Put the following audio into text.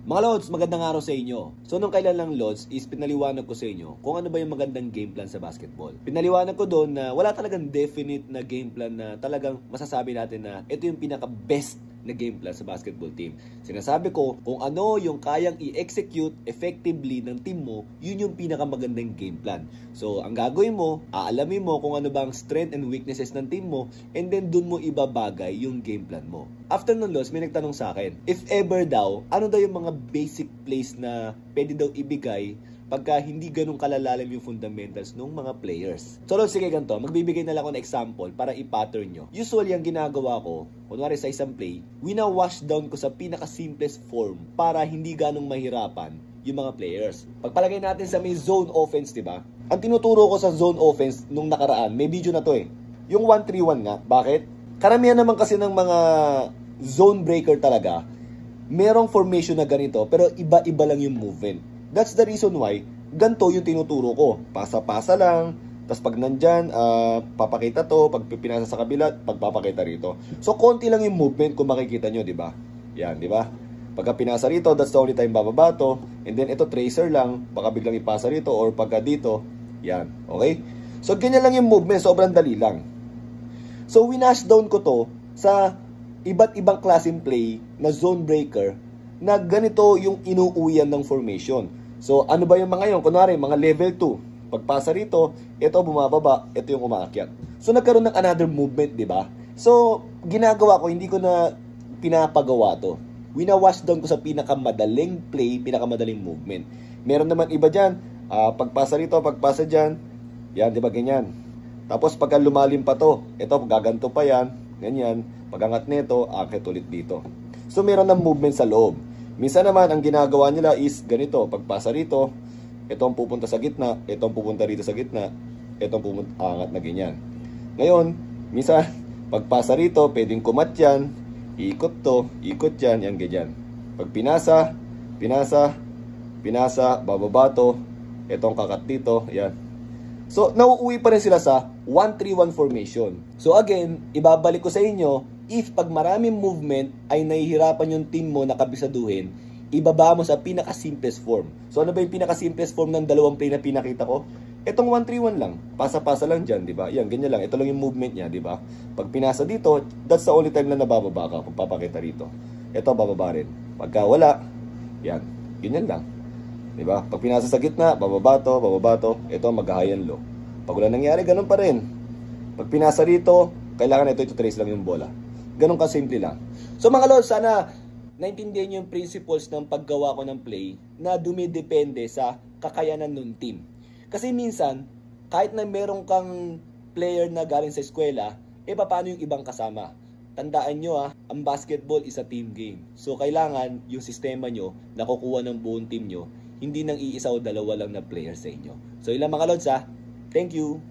Mga Lods, magandang araw sa inyo. So nung kailan lang Lods is pinaliwanag ko sa inyo kung ano ba yung magandang game plan sa basketball. Pinaliwanag ko doon na wala talagang definite na game plan na talagang masasabi natin na ito yung pinaka-best na game plan sa basketball team. Sinasabi ko kung ano yung kayang i-execute effectively ng team mo, yun yung pinakamagandang game plan. So ang gagawin mo, aalamin mo kung ano ba ang strength and weaknesses ng team mo, and then dun mo ibabagay yung game plan mo. After nun Lods, may nagtanong sa akin, if ever daw, ano daw yung mga basic plays na pwede daw ibigay pagka hindi ganun kalalalim yung fundamentals ng mga players. So Lods, sige ganito, magbibigay na lang ako ng example para i-pattern nyo. Usually, ang ginagawa ko, kunwari sa isang play, wina-wash down ko sa pinaka-simplest form para hindi ganong mahirapan yung mga players. Pagpalagay natin sa may zone offense, diba? Ang tinuturo ko sa zone offense nung nakaraan, may video na to eh. Yung 1-3-1 nga. Bakit? Karamihan naman kasi ng mga zone breaker talaga, merong formation na ganito, pero iba-iba lang yung movement. That's the reason why ganito yung tinuturo ko. Pasa-pasa lang, tapos pag nandyan, papakita to, pag pinasa sa kabila, pagpapakita rito. So, konti lang yung movement kung makikita nyo, di ba? Yan, di ba? Pagka pinasa rito, that's the only time bababa to. And then, ito tracer lang, baka biglang ipasa rito, or pagka dito, yan, okay? So, ganyan lang yung movement, sobrang dali lang. So, winash down ko to sa iba't ibang klaseng play na zone breaker na ganito yung inuuwian ng formation. So, ano ba yung mga yun? Kunwari, mga level 2. Pagpasa rito, ito bumababa, ito yung umaakyat. So, nagkaroon ng another movement, di ba? So, ginagawa ko, hindi ko na pinapagawa to. Wina-wash down ko sa pinakamadaling play, pinakamadaling movement. Meron naman iba dyan, pagpasa rito, pagpasa dyan, yan, di ba, ganyan. Tapos, pagka lumalim pa to, ito, gaganto pa yan, ganyan. Pagangat nito, akit ulit dito. So, meron ng movement sa loob. Minsan naman, ang ginagawa nila is ganito. Pagpasa rito, ito ang pupunta sa gitna, ito ang pupunta rito sa gitna, ito ang pupunta angat na ganyan. Ngayon, minsan, pagpasa rito, pwedeng kumat yan, ikot to, ikot yan, yan ganyan. Pag pinasa, bababa to, ito ang kakat dito, yan. So, nauuwi pa rin sila sa 1-3-1 formation. So, again, ibabalik ko sa inyo, if pag maraming movement ay nahihirapan yung team mo na kabisaduhin, ibaba mo sa pinaka-simplest form. So, ano ba yung pinaka-simplest form ng dalawang play na pinakita ko? Itong 1-3-1 lang. Pasa-pasa lang dyan, di ba? Yan, ganyan lang. Ito lang yung movement niya, di ba? Pag pinasa dito, that's the only time na nabababa ka. Pagpapakita rito. Ito, bababa rin. Pagka wala, yan. Ganyan lang. Di ba? Pag pinasa sa gitna, bababa to. Ito, mag-high and low. Pag wala nangyari, ganun pa rin. Pag pinasa rito, kailangan ito trace lang yung bola. Ganun ka-simple lang. So mga Lods, sana naintindihan nyo yung principles ng paggawa ko ng play na dumidepende sa kakayanan ng team. Kasi minsan, kahit na meron kang player na galing sa eskwela, paano yung ibang kasama? Tandaan nyo ang basketball is a team game. So kailangan yung sistema nyo, nakukuha ng buong team nyo, hindi nang iisa o dalawa lang na player sa inyo. So ilang mga Lods Thank you!